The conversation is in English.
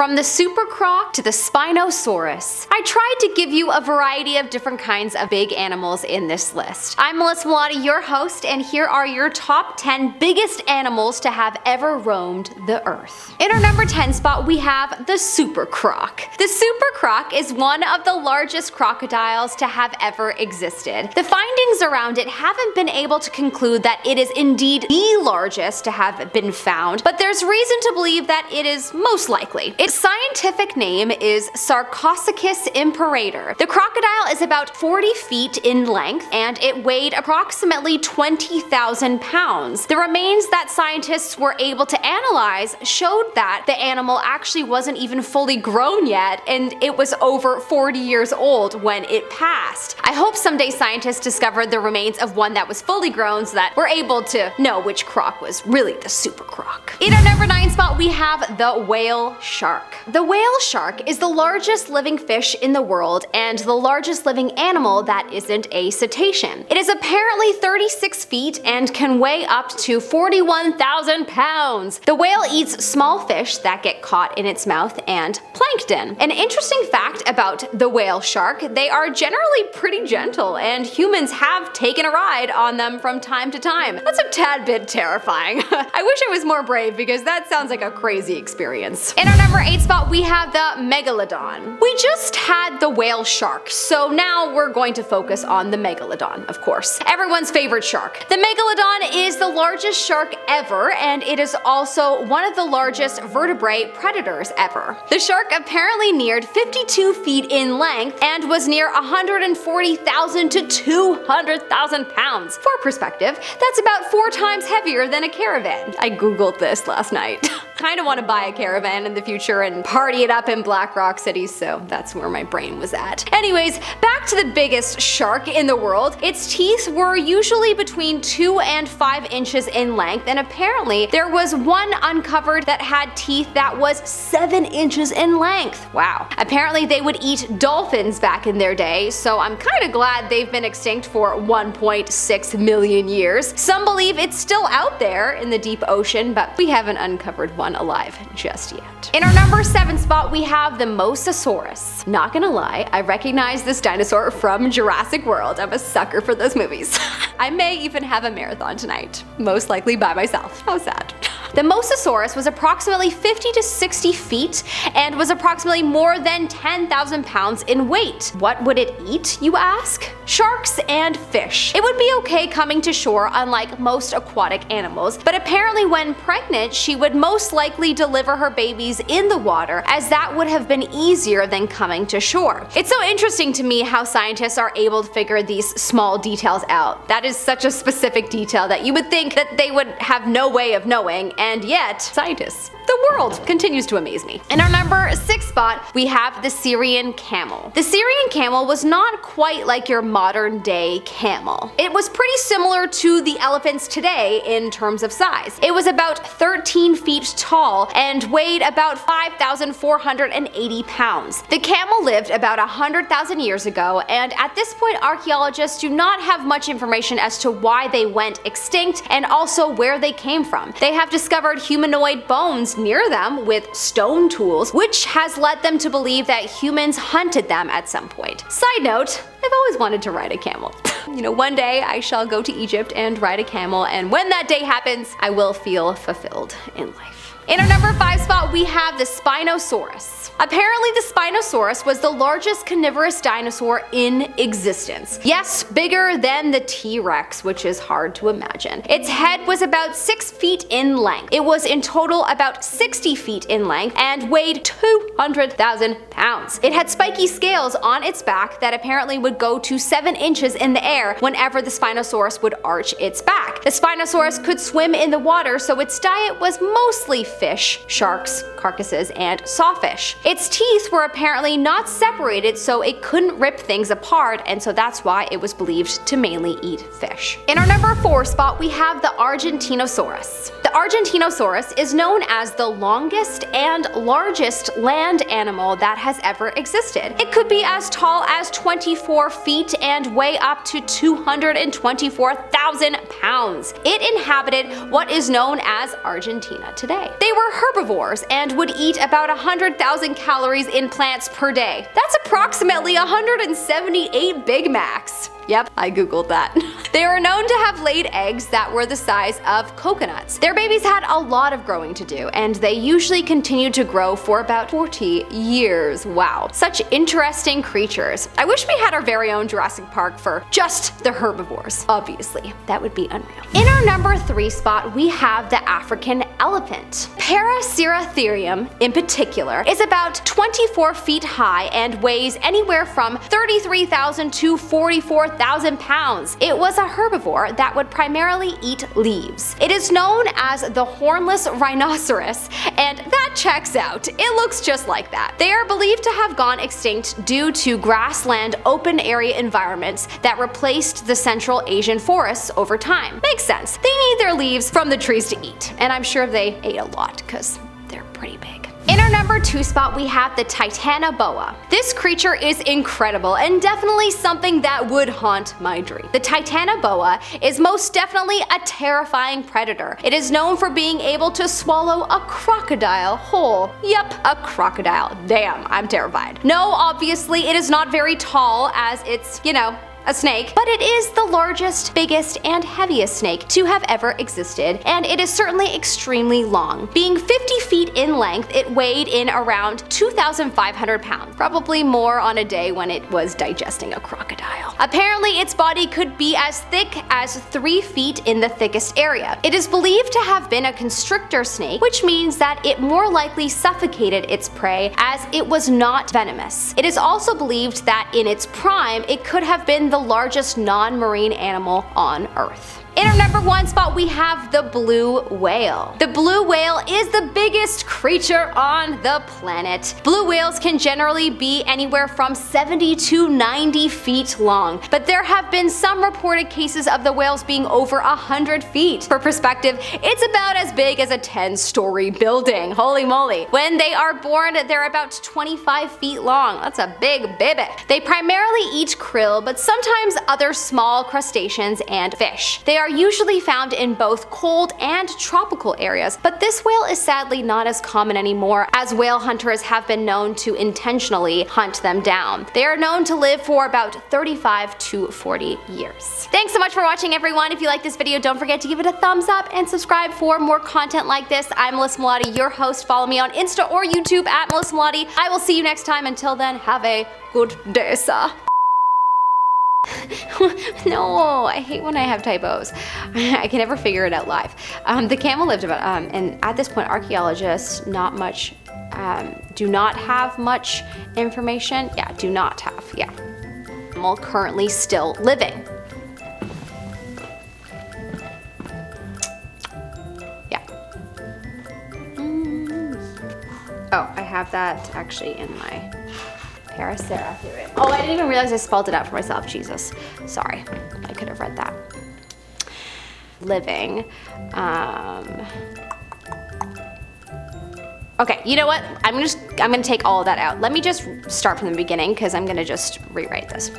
From the Super Croc to the Spinosaurus, I tried to give you a variety of different kinds of big animals in this list. I'm Melissa Milani, your host, and here are your top 10 biggest animals to have ever roamed the earth. In our number 10 spot, we have the Super Croc. The Super Croc is one of the largest crocodiles to have ever existed. The findings around it haven't been able to conclude that it is indeed the largest to have been found, but there's reason to believe that it is most likely. Its scientific name is Sarcosuchus imperator. The crocodile is about 40 feet in length and it weighed approximately 20,000 pounds. The remains that scientists were able to analyze showed that the animal actually wasn't even fully grown yet and it was over 40 years old when it passed. I hope someday scientists discover the remains of one that was fully grown so that we're able to know which croc was really the Super Croc. In our number 9 spot, we have the whale shark. The whale shark is the largest living fish in the world and the largest living animal that isn't a cetacean. It is apparently 36 feet and can weigh up to 41,000 pounds. The whale eats small fish that get caught in its mouth and plankton. An interesting fact about the whale shark, they are generally pretty gentle and humans have taken a ride on them from time to time. That's a tad bit terrifying. I wish I was more brave because that sounds like a crazy experience. In our number 8 spot, we have the Megalodon. We just had the whale shark, so now we're going to focus on the Megalodon, of course. Everyone's favorite shark. The Megalodon is the largest shark ever, and it is also one of the largest vertebrate predators ever. The shark apparently neared 52 feet in length and was near 140,000 to 200,000 pounds. For perspective, that's about 4 times heavier than a caravan. I googled this last night. Kinda want to buy a caravan in the future and party it up in Black Rock City, so that's where my brain was at. Anyways, back to the biggest shark in the world. Its teeth were usually between 2 and 5 inches in length, and apparently there was one uncovered that had teeth that was 7 inches in length. Wow. Apparently they would eat dolphins back in their day, so I'm kinda glad they've been extinct for 1.6 million years. Some believe it's still out there in the deep ocean, but we haven't uncovered one alive just yet. In our number 7 spot, we have the Mosasaurus. Not gonna lie, I recognize this dinosaur from Jurassic World. I'm a sucker for those movies. I may even have a marathon tonight, most likely by myself. How sad. The Mosasaurus was approximately 50 to 60 feet and was approximately more than 10,000 pounds in weight. What would it eat, you ask? Sharks and fish. It would be okay coming to shore unlike most aquatic animals, but apparently when pregnant she would most likely deliver her babies in the water, as that would have been easier than coming to shore. It's so interesting to me how scientists are able to figure these small details out. That is such a specific detail that you would think that they would have no way of knowing, and yet scientists. The world continues to amaze me. In our number 6 spot, we have the Syrian Camel. The Syrian Camel was not quite like your modern day camel. It was pretty similar to the elephants today in terms of size. It was about 13 feet tall and weighed about 5,480 pounds. The camel lived about 100,000 years ago, and at this point archaeologists do not have much information as to why they went extinct and also where they came from. They have discovered humanoid bones near them with stone tools, which has led them to believe that humans hunted them at some point. Side note, I've always wanted to ride a camel. You know, one day I shall go to Egypt and ride a camel, and when that day happens, I will feel fulfilled in life. In our number 5 spot, we have the Spinosaurus. Apparently the Spinosaurus was the largest carnivorous dinosaur in existence. Yes, bigger than the T-Rex, which is hard to imagine. Its head was about 6 feet in length. It was in total about 60 feet in length and weighed 200,000 pounds. It had spiky scales on its back that apparently would go to 7 inches in the air whenever the Spinosaurus would arch its back. The Spinosaurus could swim in the water, so its diet was mostly fish, sharks, carcasses, and sawfish. Its teeth were apparently not separated, so it couldn't rip things apart, and so that's why it was believed to mainly eat fish. In our number 4 spot, we have the Argentinosaurus. The Argentinosaurus is known as the longest and largest land animal that has ever existed. It could be as tall as 24 feet and weigh up to 224,000 pounds. It inhabited what is known as Argentina today. They were herbivores and would eat about 100,000 calories in plants per day. That's approximately 178 Big Macs. Yep, I googled that. They were known to have laid eggs that were the size of coconuts. Their babies had a lot of growing to do, and they usually continued to grow for about 40 years. Wow, such interesting creatures. I wish we had our very own Jurassic Park for just the herbivores. Obviously, that would be unreal. In our number 3 spot, we have the African elephant. Paraceratherium, in particular, is about 24 feet high and weighs anywhere from 33,000 to 44,000 pounds. It was a herbivore that would primarily eat leaves. It is known as the hornless rhinoceros, and that checks out. It looks just like that. They are believed to have gone extinct due to grassland open area environments that replaced the Central Asian forests over time. Makes sense. They need their leaves from the trees to eat, and I'm sure they ate a lot because they're pretty big. In our number 2 spot, we have the Titanoboa. This creature is incredible and definitely something that would haunt my dream. The Titanoboa is most definitely a terrifying predator. It is known for being able to swallow a crocodile whole. Yep, a crocodile. Damn, I'm terrified. No, obviously it is not very tall, as it's, a snake, but it is the largest, biggest, and heaviest snake to have ever existed, and it is certainly extremely long. Being 50 feet in length, it weighed in around 2,500 pounds, probably more on a day when it was digesting a crocodile. Apparently, its body could be as thick as 3 feet in the thickest area. It is believed to have been a constrictor snake, which means that it more likely suffocated its prey as it was not venomous. It is also believed that in its prime, it could have been the largest non-marine animal on Earth. In our number 1 spot, we have the blue whale. The blue whale is the biggest creature on the planet. Blue whales can generally be anywhere from 70 to 90 feet long, but there have been some reported cases of the whales being over 100 feet. For perspective, it's about as big as a 10-story building. Holy moly. When they are born, they're about 25 feet long. That's a big baby. They primarily eat krill, but sometimes other small crustaceans and fish. They are usually found in both cold and tropical areas, but this whale is sadly not as common anymore, as whale hunters have been known to intentionally hunt them down. They are known to live for about 35 to 40 years. Thanks so much for watching, everyone. If you like this video, don't forget to give it a thumbs up and subscribe for more content like this. I'm Melissa Melotti, your host. Follow me on Insta or YouTube at Melissa Melotti. I will see you next time. Until then, have a good day, sir. No, I hate when I have typos. I can never figure it out live. The camel lived about, and at this point, archaeologists do not have much information. Yeah, do not have, yeah. Camel currently still living. Yeah. Oh, I have that actually in my Paraceratherium. Oh, I didn't even realize I spelled it out for myself. Jesus. Sorry. I could have read that. Living. Okay, you know what? I'm gonna take all of that out. Let me just start from the beginning because I'm gonna just rewrite this.